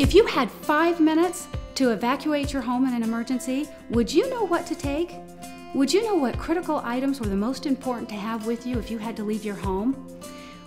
If you had 5 minutes to evacuate your home in an emergency, would you know what to take? Would you know what critical items were the most important to have with you if you had to leave your home?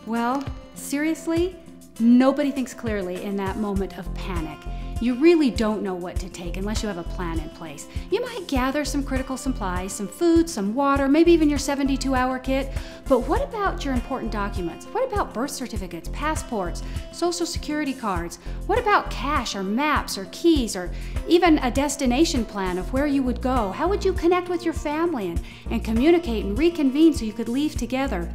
Well, seriously, nobody thinks clearly in that moment of panic. You really don't know what to take unless you have a plan in place. You might gather some critical supplies, some food, some water, maybe even your 72-hour kit, but what about your important documents? What about birth certificates, passports, social security cards? What about cash or maps or keys or even a destination plan of where you would go? How would you connect with your family and communicate and reconvene so you could leave together?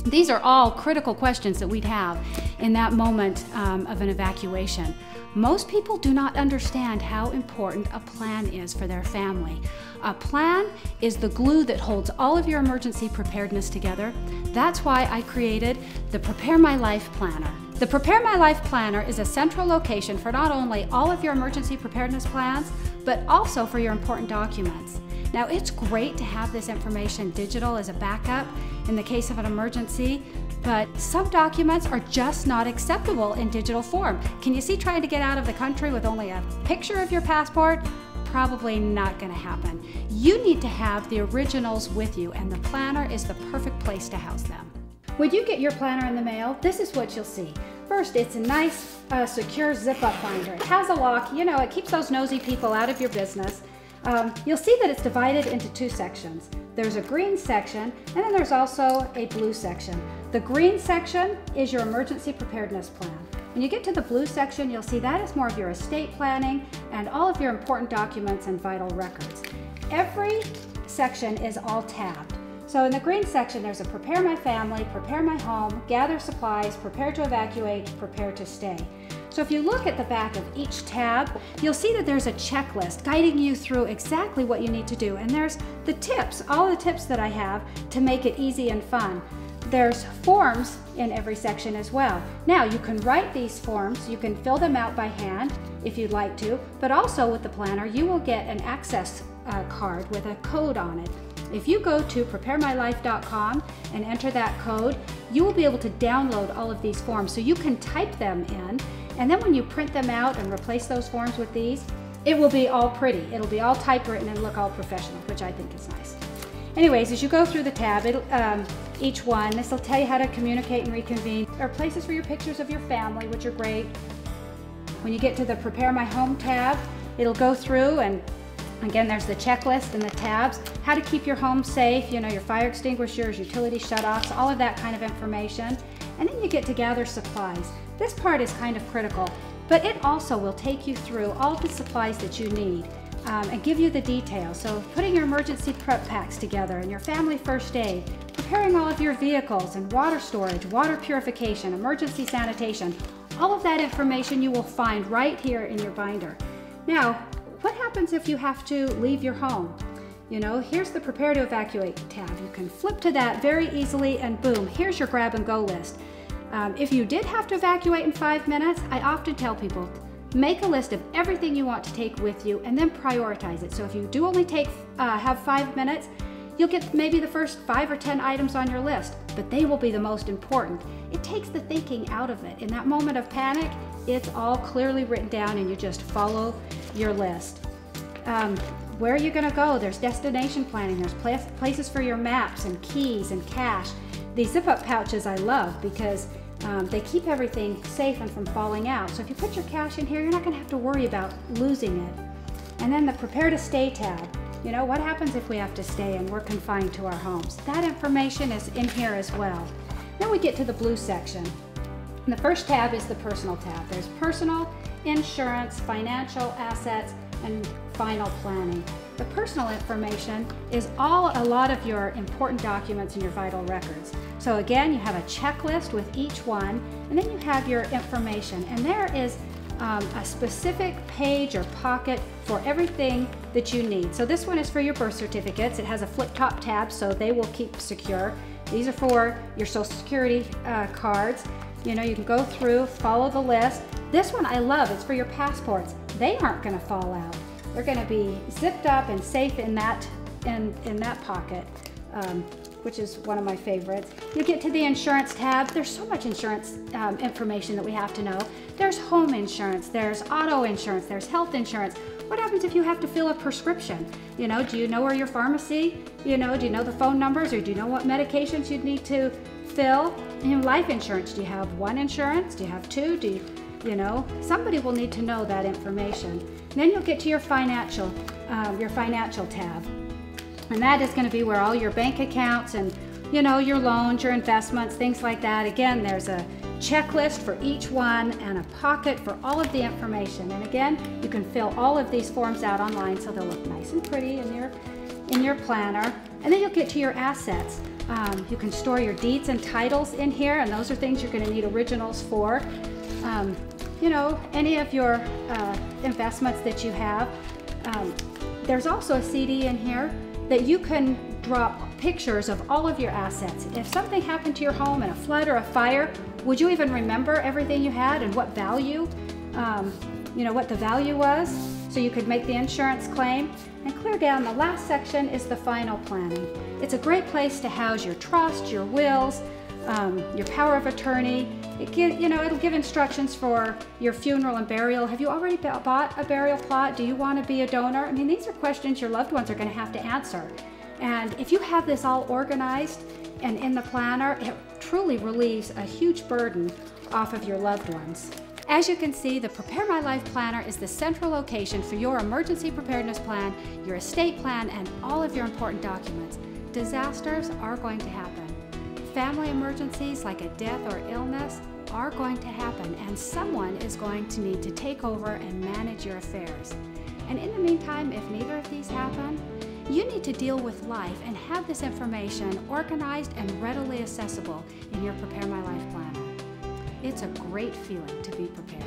These are all critical questions that we'd have in that moment of an evacuation. Most people do not understand how important a plan is for their family. A plan is the glue that holds all of your emergency preparedness together. That's why I created the Prepare My Life Planner. The Prepare My Life Planner is a central location for not only all of your emergency preparedness plans, but also for your important documents. Now, it's great to have this information digital as a backup in the case of an emergency, but some documents are just not acceptable in digital form. Can you see trying to get out of the country with only a picture of your passport? Probably not going to happen. You need to have the originals with you, and the planner is the perfect place to house them. When you get your planner in the mail, this is what you'll see. First, it's a nice, secure zip-up binder. It has a lock, you know, it keeps those nosy people out of your business. You'll see that it's divided into 2 sections. There's a green section, and then there's also a blue section. The green section is your emergency preparedness plan. When you get to the blue section, you'll see that is more of your estate planning and all of your important documents and vital records. Every section is all tabbed. So in the green section, there's a Prepare My Family, Prepare My Home, Gather Supplies, Prepare to Evacuate, Prepare to Stay. So if you look at the back of each tab, you'll see that there's a checklist guiding you through exactly what you need to do. And there's the tips, all the tips that I have to make it easy and fun. There's forms in every section as well. Now, you can write these forms, you can fill them out by hand if you'd like to, but also with the planner, you will get an access card with a code on it. If you go to preparemylife.com and enter that code, you will be able to download all of these forms so you can type them in, and then when you print them out and replace those forms with these, it will be all pretty. It'll be all typewritten and look all professional, which I think is nice. Anyways, as you go through the tab, each one, this will tell you how to communicate and reconvene. There are places for your pictures of your family, which are great. When you get to the Prepare My Home tab, it'll go through, and again, there's the checklist and the tabs, how to keep your home safe, you know, your fire extinguishers, utility shutoffs, all of that kind of information. And then you get to Gather Supplies. This part is kind of critical, but it also will take you through all the supplies that you need and give you the details. So putting your emergency prep packs together and your family first aid, preparing all of your vehicles and water storage, water purification, emergency sanitation, all of that information you will find right here in your binder. Now, what happens if you have to leave your home? You know, here's the Prepare to Evacuate tab. You can flip to that very easily and boom, here's your grab and go list. If you did have to evacuate in 5 minutes, I often tell people, make a list of everything you want to take with you and then prioritize it. So if you do only have 5 minutes, you'll get maybe the first 5 or 10 items on your list, but they will be the most important. It takes the thinking out of it. In that moment of panic, it's all clearly written down and you just follow your list. Where are you going to go? There's destination planning. There's places for your maps and keys and cash. These zip-up pouches I love because they keep everything safe and from falling out. So if you put your cash in here, you're not going to have to worry about losing it. And then the Prepare to Stay tab. You know, what happens if we have to stay and we're confined to our homes? That information is in here as well. Then we get to the blue section. And the first tab is the Personal tab. There's personal, insurance, financial assets, and final planning. The personal information is a lot of your important documents and your vital records. So again, you have a checklist with each one, and then you have your information. And there is a specific page or pocket for everything that you need. So this one is for your birth certificates. It has a flip-top tab, so they will keep secure. These are for your Social Security cards. You know, you can go through, follow the list. This one I love, it's for your passports. They aren't gonna fall out. They're gonna be zipped up and safe in that pocket. which is one of my favorites. You get to the insurance tab. There's so much insurance information that we have to know. There's home insurance, there's auto insurance, there's health insurance. What happens if you have to fill a prescription? Do you know where your pharmacy, do you know the phone numbers, or do you know what medications you'd need to fill? Life insurance, do you have one insurance? Do you have two? Somebody will need to know that information. And then you'll get to your financial tab. And that is going to be where all your bank accounts and, your loans, your investments, things like that. Again, there's a checklist for each one and a pocket for all of the information. And again, you can fill all of these forms out online so they'll look nice and pretty in your planner. And then you'll get to your assets. You can store your deeds and titles in here, and those are things you're going to need originals for. Any of your investments that you have. There's also a CD in here that you can drop pictures of all of your assets. If something happened to your home in a flood or a fire, would you even remember everything you had and what value, what the value was? So you could make the insurance claim. And clear down, the last section is the final planning. It's a great place to house your trust, your wills, your power of attorney. It'll give instructions for your funeral and burial. Have you already bought a burial plot? Do you want to be a donor? These are questions your loved ones are going to have to answer. And if you have this all organized and in the planner, it truly relieves a huge burden off of your loved ones. As you can see, the Prepare My Life Planner is the central location for your emergency preparedness plan, your estate plan, and all of your important documents. Disasters are going to happen. Family emergencies like a death or illness are going to happen, and someone is going to need to take over and manage your affairs. And in the meantime, if neither of these happen, you need to deal with life and have this information organized and readily accessible in your Prepare My Life Planner. It's a great feeling to be prepared.